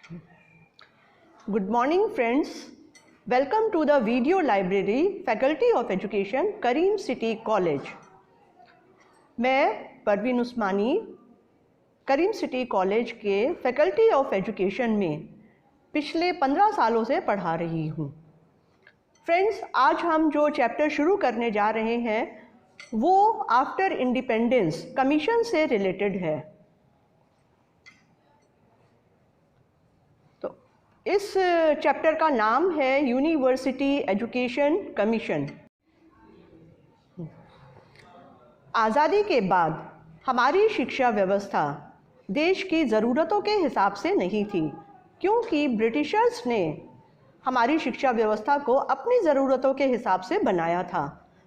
Good morning friends. Welcome to the video library Faculty of Education Karim city college. मैं Parveen Usmani Karim city college के faculty of education में पिछले 15 सालों से पढ़ा रही हूँ। फ्रेंड्स, आज हम जो चैप्टर शुरू करने जा रहे हैं वो आफ्टर इंडिपेंडेंस कमीशन से रिलेटेड है। तो इस चैप्टर का नाम है यूनिवर्सिटी एजुकेशन कमीशन। आज़ादी के बाद हमारी शिक्षा व्यवस्था देश की ज़रूरतों के हिसाब से नहीं थी, क्योंकि ब्रिटिशर्स ने हमारी शिक्षा व्यवस्था को अपनी ज़रूरतों के हिसाब से बनाया था।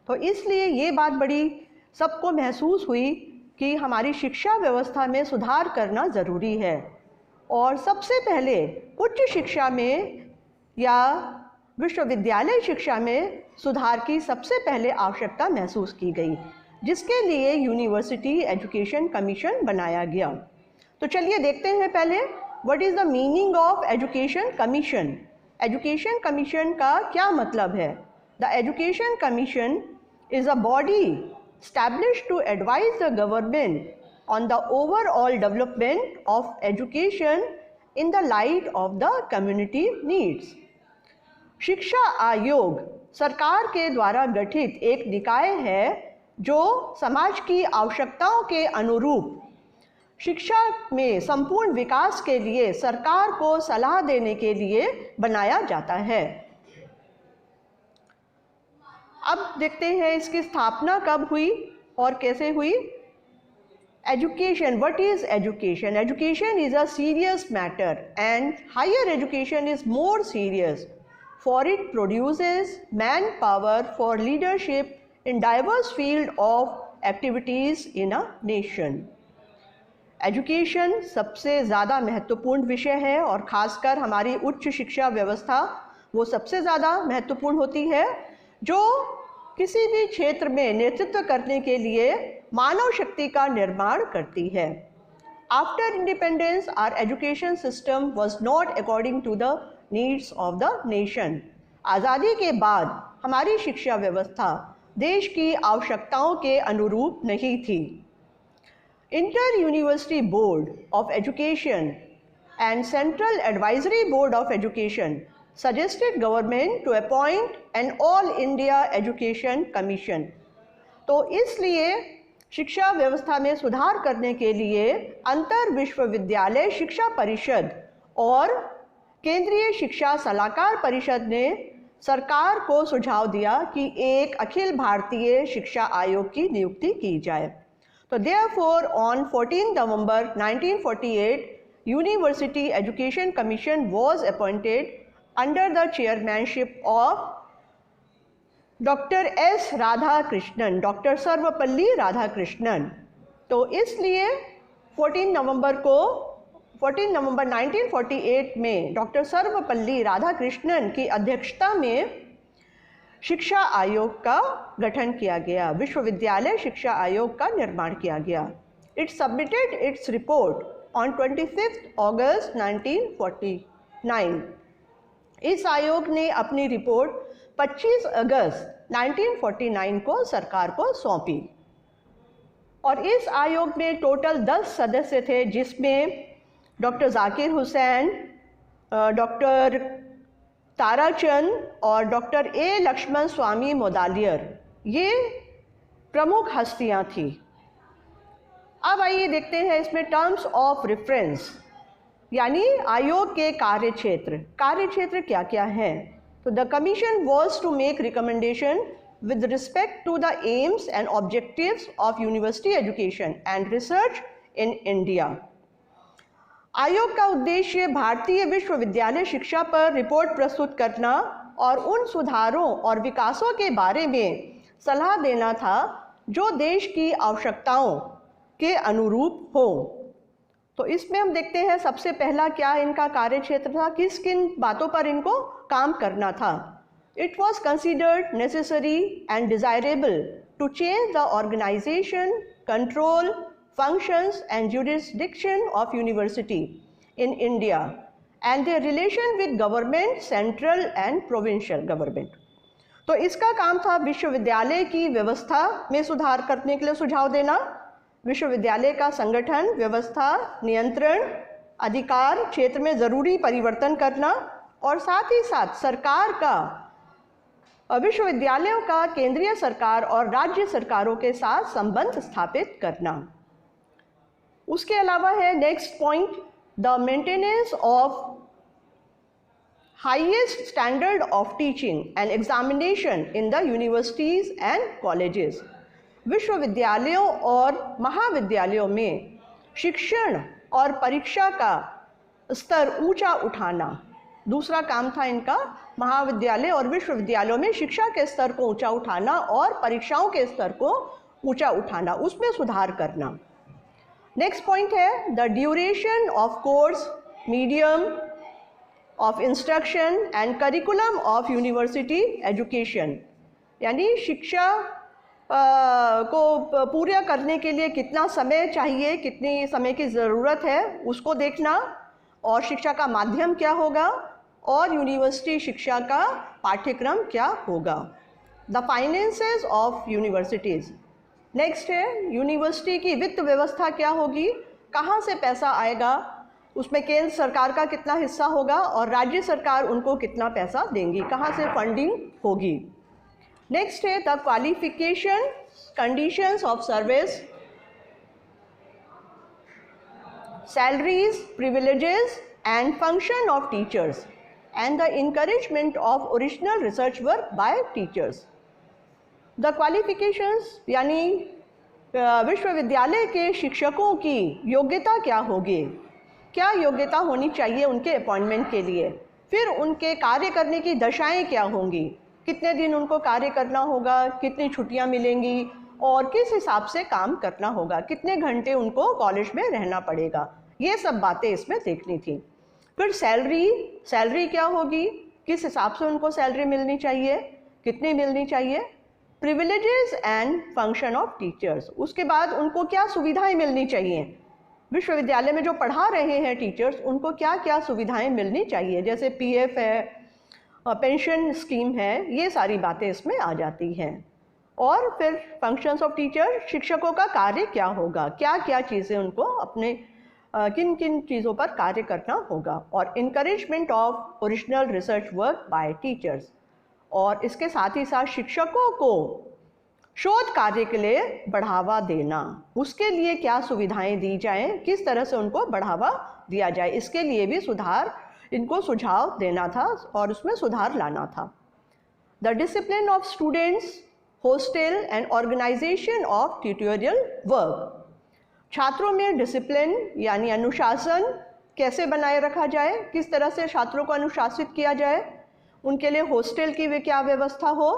तो इसलिए ये बात बड़ी सबको महसूस हुई कि हमारी शिक्षा व्यवस्था में सुधार करना ज़रूरी है और सबसे पहले उच्च शिक्षा में या विश्वविद्यालय शिक्षा में सुधार की सबसे पहले आवश्यकता महसूस की गई, जिसके लिए यूनिवर्सिटी एजुकेशन कमीशन बनाया गया। तो चलिए देखते हैं पहले what is the meaning of education commission. Education commission का क्या मतलब है? The education commission is a body established to advise the government on the overall development of education in the light of the community needs. शिक्षा आयोग सरकार के द्वारा गठित एक निकाय है जो समाज की आवश्यकताओं के अनुरूप शिक्षा में संपूर्ण विकास के लिए सरकार को सलाह देने के लिए बनाया जाता है। अब देखते हैं इसकी स्थापना कब हुई और कैसे हुई। Education, what is education? Education is a serious matter and higher education is more serious, for it produces man power for leadership in diverse field of activities in a nation. Education सबसे ज़्यादा महत्वपूर्ण विषय है और ख़ासकर हमारी उच्च शिक्षा व्यवस्था वो सबसे ज़्यादा महत्वपूर्ण होती है, जो किसी भी क्षेत्र में नेतृत्व करने के लिए मानव शक्ति का निर्माण करती है। After independence our education system was not according to the needs of the nation. आज़ादी के बाद हमारी शिक्षा व्यवस्था देश की आवश्यकताओं के अनुरूप नहीं थी। Inter university board of education and central advisory board of education suggested government to appoint an all India education commission। तो इसलिए शिक्षा व्यवस्था में सुधार करने के लिए अंतर विश्वविद्यालय शिक्षा परिषद और केंद्रीय शिक्षा सलाहकार परिषद ने सरकार को सुझाव दिया कि एक अखिल भारतीय शिक्षा आयोग की नियुक्ति की जाए। तो therefore on 14 November 1948 university education commission was appointed under the chairmanship of doctor S Radhakrishnan, doctor Sarvepalli Radhakrishnan. तो इसलिए 14 नवंबर 1948 में डॉक्टर सर्वपल्ली राधाकृष्णन की अध्यक्षता में शिक्षा आयोग का गठन किया गया, विश्वविद्यालय शिक्षा आयोग का निर्माण किया गया। It submitted its report on 25 अगस्त 1949। इस आयोग ने अपनी रिपोर्ट 25 अगस्त 1949 को सरकार को सौंपी और इस आयोग में टोटल 10 सदस्य थे, जिसमें डॉक्टर जाकिर हुसैन, डॉक्टर ताराचंद और डॉक्टर ए लक्ष्मण स्वामी मोदालियर ये प्रमुख हस्तियां थी। अब आइए देखते हैं इसमें टर्म्स ऑफ रेफरेंस, यानी आयोग के कार्यक्षेत्र क्या क्या है। तो the commission was to make recommendation with respect to the aims and objectives of university education and research in India. आयोग का उद्देश्य भारतीय विश्वविद्यालय शिक्षा पर रिपोर्ट प्रस्तुत करना और उन सुधारों और विकासों के बारे में सलाह देना था जो देश की आवश्यकताओं के अनुरूप हो। तो इसमें हम देखते हैं सबसे पहला क्या इनका कार्यक्षेत्र था, किन बातों पर इनको काम करना था। It was considered necessary and desirable to change the organisation, control, functions and jurisdiction of university in India and their relation with government, central and provincial government. तो इसका काम था विश्वविद्यालय की व्यवस्था में सुधार करने के लिए सुझाव देना, विश्वविद्यालय का संगठन, व्यवस्था, नियंत्रण, अधिकार क्षेत्र में ज़रूरी परिवर्तन करना और साथ ही साथ सरकार का, विश्वविद्यालयों का केंद्रीय सरकार और राज्य सरकारों के साथ संबंध स्थापित करना। उसके अलावा है next point, the maintenance of highest standard of teaching and examination in the universities and colleges. विश्वविद्यालयों और महाविद्यालयों में शिक्षण और परीक्षा का स्तर ऊंचा उठाना दूसरा काम था इनका। महाविद्यालय और विश्वविद्यालयों में शिक्षा के स्तर को ऊंचा उठाना और परीक्षाओं के स्तर को ऊंचा उठाना, उसमें सुधार करना। नेक्स्ट पॉइंट है the duration of course, medium of instruction and curriculum of university education, यानी शिक्षा को पूरा करने के लिए कितना समय चाहिए, कितनी समय की ज़रूरत है, उसको देखना, और शिक्षा का माध्यम क्या होगा और यूनिवर्सिटी शिक्षा का पाठ्यक्रम क्या होगा। The finances of universities. Next है यूनिवर्सिटी की वित्त व्यवस्था क्या होगी, कहाँ से पैसा आएगा, उसमें केंद्र सरकार का कितना हिस्सा होगा और राज्य सरकार उनको कितना पैसा देंगी, कहाँ से फंडिंग होगी। नेक्स्ट है the qualification, conditions of service, salaries, privileges and function of teachers and the encouragement of original research work by teachers. The qualifications यानी विश्वविद्यालय के शिक्षकों की योग्यता क्या होगी, क्या योग्यता होनी चाहिए उनके अपॉइंटमेंट के लिए, फिर उनके कार्य करने की दशाएं क्या होंगी, कितने दिन उनको कार्य करना होगा, कितनी छुट्टियां मिलेंगी और किस हिसाब से काम करना होगा, कितने घंटे उनको कॉलेज में रहना पड़ेगा, ये सब बातें इसमें देखनी थी। फिर सैलरी क्या होगी, किस हिसाब से उनको सैलरी मिलनी चाहिए, कितनी मिलनी चाहिए। Privileges and function of teachers, उसके बाद उनको क्या सुविधाएं मिलनी चाहिए, विश्वविद्यालय में जो पढ़ा रहे हैं टीचर्स उनको क्या क्या सुविधाएं मिलनी चाहिए, जैसे पीएफ है, पेंशन स्कीम है, ये सारी बातें इसमें आ जाती हैं। और फिर फंक्शंस ऑफ टीचर, शिक्षकों का कार्य क्या होगा, क्या क्या चीज़ें उनको अपने किन किन चीज़ों पर कार्य करना होगा, और encouragement of original research work by teachers, और इसके साथ ही साथ शिक्षकों को शोध कार्य के लिए बढ़ावा देना, उसके लिए क्या सुविधाएं दी जाएं, किस तरह से उनको बढ़ावा दिया जाए, इसके लिए भी इनको सुझाव देना था और उसमें सुधार लाना था। The discipline of students, hostel and organisation of tutorial work, छात्रों में डिसिप्लिन यानी अनुशासन कैसे बनाए रखा जाए, किस तरह से छात्रों को अनुशासित किया जाए, उनके लिए हॉस्टल की क्या व्यवस्था हो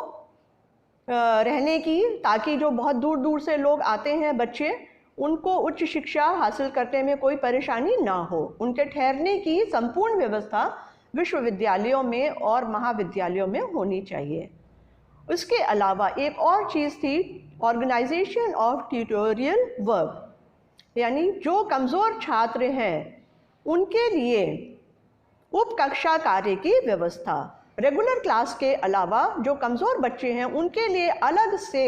रहने की, ताकि जो बहुत दूर दूर से लोग आते हैं बच्चे, उनको उच्च शिक्षा हासिल करने में कोई परेशानी ना हो, उनके ठहरने की संपूर्ण व्यवस्था विश्वविद्यालयों में और महाविद्यालयों में होनी चाहिए। उसके अलावा एक और चीज़ थी ऑर्गेनाइजेशन ऑफ ट्यूटोरियल वर्क, यानी जो कमज़ोर छात्र हैं उनके लिए उप कक्षा कार्य की व्यवस्था, रेगुलर क्लास के अलावा जो कमज़ोर बच्चे हैं उनके लिए अलग से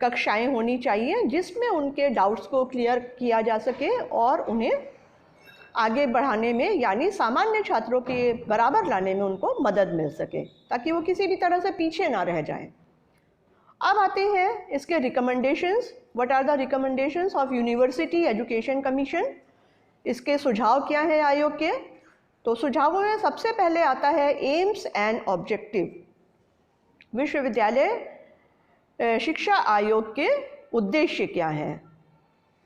कक्षाएं होनी चाहिए जिसमें उनके डाउट्स को क्लियर किया जा सके और उन्हें आगे बढ़ाने में यानी सामान्य छात्रों के बराबर लाने में उनको मदद मिल सके, ताकि वो किसी भी तरह से पीछे ना रह जाएं। अब आते हैं इसके recommendations. What are the recommendations of university education commission, इसके सुझाव क्या हैं आयोग के। तो सुझावों में सबसे पहले आता है एम्स एंड ऑब्जेक्टिव, विश्वविद्यालय शिक्षा आयोग के उद्देश्य क्या हैं।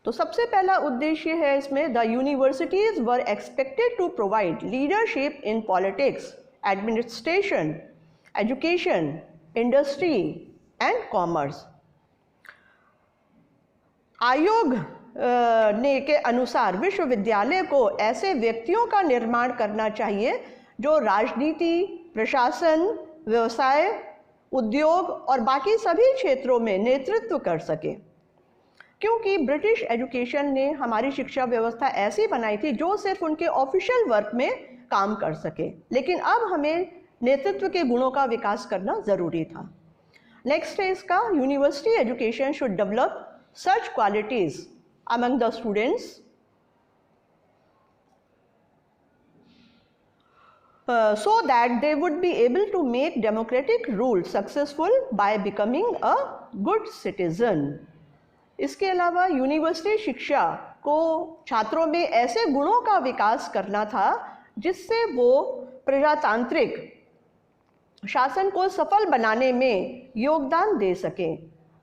तो सबसे पहला उद्देश्य है इसमें, the universities were expected to provide leadership in politics, administration, education, industry and commerce. आयोग ने के अनुसार विश्वविद्यालय को ऐसे व्यक्तियों का निर्माण करना चाहिए जो राजनीति, प्रशासन, व्यवसाय, उद्योग और बाकी सभी क्षेत्रों में नेतृत्व कर सके, क्योंकि ब्रिटिश एजुकेशन ने हमारी शिक्षा व्यवस्था ऐसी बनाई थी जो सिर्फ उनके ऑफिशियल वर्क में काम कर सके, लेकिन अब हमें नेतृत्व के गुणों का विकास करना ज़रूरी था। नेक्स्ट है इसका, university education should develop such qualities among the students so that they would be able to make democratic rule successful by becoming a good citizen. इसके अलावा यूनिवर्सिटी शिक्षा को छात्रों में ऐसे गुणों का विकास करना था जिससे वो प्रजातांत्रिक शासन को सफल बनाने में योगदान दे सकें,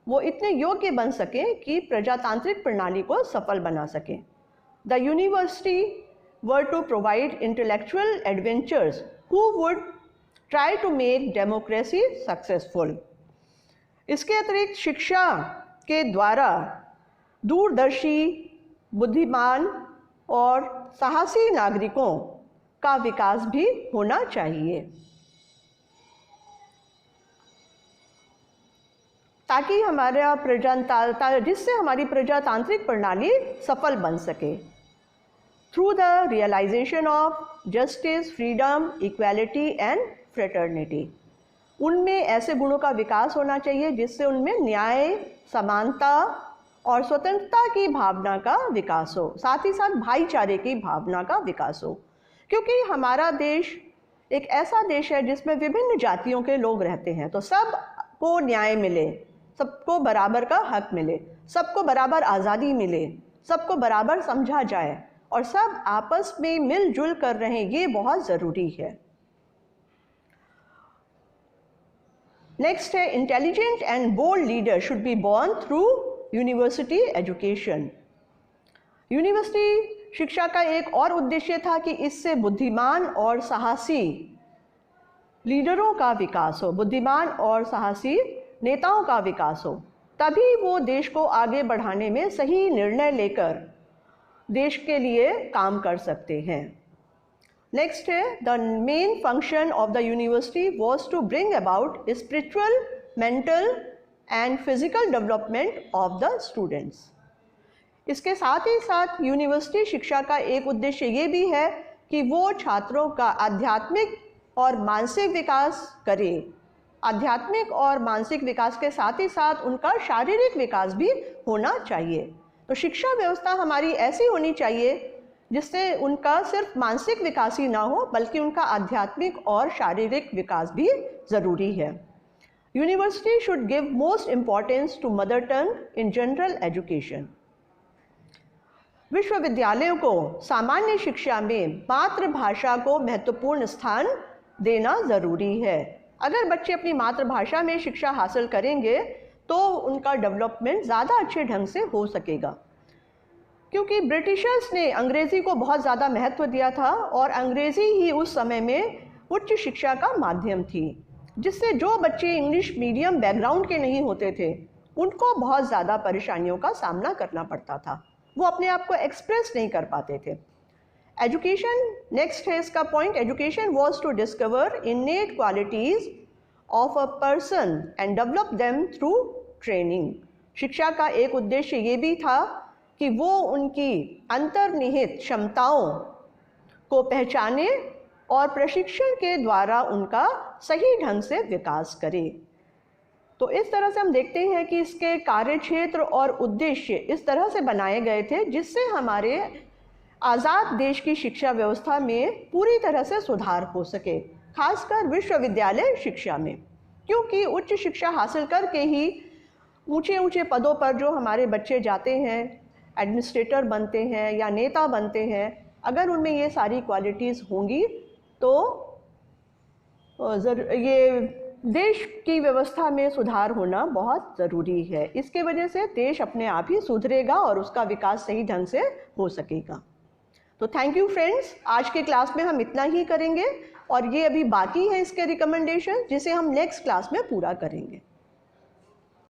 वो इतने योग्य बन सकें कि प्रजातांत्रिक प्रणाली को सफल बना सकें। The university were to provide intellectual adventures who would try to make democracy successful. इसके अतिरिक्त शिक्षा के द्वारा दूरदर्शी, बुद्धिमान और साहसी नागरिकों का विकास भी होना चाहिए ताकि जिससे हमारी प्रजातांत्रिक प्रणाली सफल बन सके। Through the realization of justice, freedom, equality and fraternity. उनमें ऐसे गुणों का विकास होना चाहिए जिससे उनमें न्याय, समानता और स्वतंत्रता की भावना का विकास हो, साथ ही साथ भाईचारे की भावना का विकास हो, क्योंकि हमारा देश एक ऐसा देश है जिसमें विभिन्न जातियों के लोग रहते हैं। तो सबको न्याय मिले, सबको बराबर का हक मिले, सबको बराबर आज़ादी मिले, सबको बराबर समझा जाए और सब आपस में मिलजुल कर रहें, ये बहुत ज़रूरी है। नेक्स्ट है, intelligent and bold leader should be born through university education. University शिक्षा का एक और उद्देश्य था कि इससे बुद्धिमान और साहसी लीडरों का विकास हो, बुद्धिमान और साहसी नेताओं का विकास हो, तभी वो देश को आगे बढ़ाने में सही निर्णय लेकर देश के लिए काम कर सकते हैं। नेक्स्ट है, the main function of the university was to bring about spiritual, mental and physical development of the students. इसके साथ ही साथ यूनिवर्सिटी शिक्षा का एक उद्देश्य ये भी है कि वो छात्रों का आध्यात्मिक और मानसिक विकास करे। आध्यात्मिक और मानसिक विकास के साथ ही साथ उनका शारीरिक विकास भी होना चाहिए। तो शिक्षा व्यवस्था हमारी ऐसी होनी चाहिए जिससे उनका सिर्फ मानसिक विकास ही ना हो बल्कि उनका आध्यात्मिक और शारीरिक विकास भी ज़रूरी है। University should give most importance to mother tongue in general education. विश्वविद्यालयों को सामान्य शिक्षा में मातृभाषा को महत्वपूर्ण स्थान देना ज़रूरी है। अगर बच्चे अपनी मातृभाषा में शिक्षा हासिल करेंगे तो उनका डेवलपमेंट ज़्यादा अच्छे ढंग से हो सकेगा, क्योंकि ब्रिटिशर्स ने अंग्रेज़ी को बहुत ज़्यादा महत्व दिया था और अंग्रेज़ी ही उस समय में उच्च शिक्षा का माध्यम थी, जिससे जो बच्चे इंग्लिश मीडियम बैकग्राउंड के नहीं होते थे उनको बहुत ज़्यादा परेशानियों का सामना करना पड़ता था, वो अपने आप को एक्सप्रेस नहीं कर पाते थे। एजुकेशन, नेक्स्ट है इसका point, education was to discover innate qualities of a person and develop them through training. शिक्षा का एक उद्देश्य ये भी था कि वो उनकी अंतर्निहित क्षमताओं को पहचाने और प्रशिक्षण के द्वारा उनका सही ढंग से विकास करे। तो इस तरह से हम देखते हैं कि इसके कार्यक्षेत्र और उद्देश्य इस तरह से बनाए गए थे जिससे हमारे आज़ाद देश की शिक्षा व्यवस्था में पूरी तरह से सुधार हो सके, खासकर विश्वविद्यालय शिक्षा में, क्योंकि उच्च शिक्षा हासिल करके ही ऊंचे ऊंचे पदों पर जो हमारे बच्चे जाते हैं, एडमिनिस्ट्रेटर बनते हैं या नेता बनते हैं, अगर उनमें ये सारी क्वालिटीज़ होंगी तो ये देश की व्यवस्था में सुधार होना बहुत ज़रूरी है। इसके वजह से देश अपने आप ही सुधरेगा और उसका विकास सही ढंग से हो सकेगा। तो थैंक यू फ्रेंड्स, आज के क्लास में हम इतना ही करेंगे और ये अभी बाकी है इसके रिकमेंडेशन, जिसे हम नेक्स्ट क्लास में पूरा करेंगे।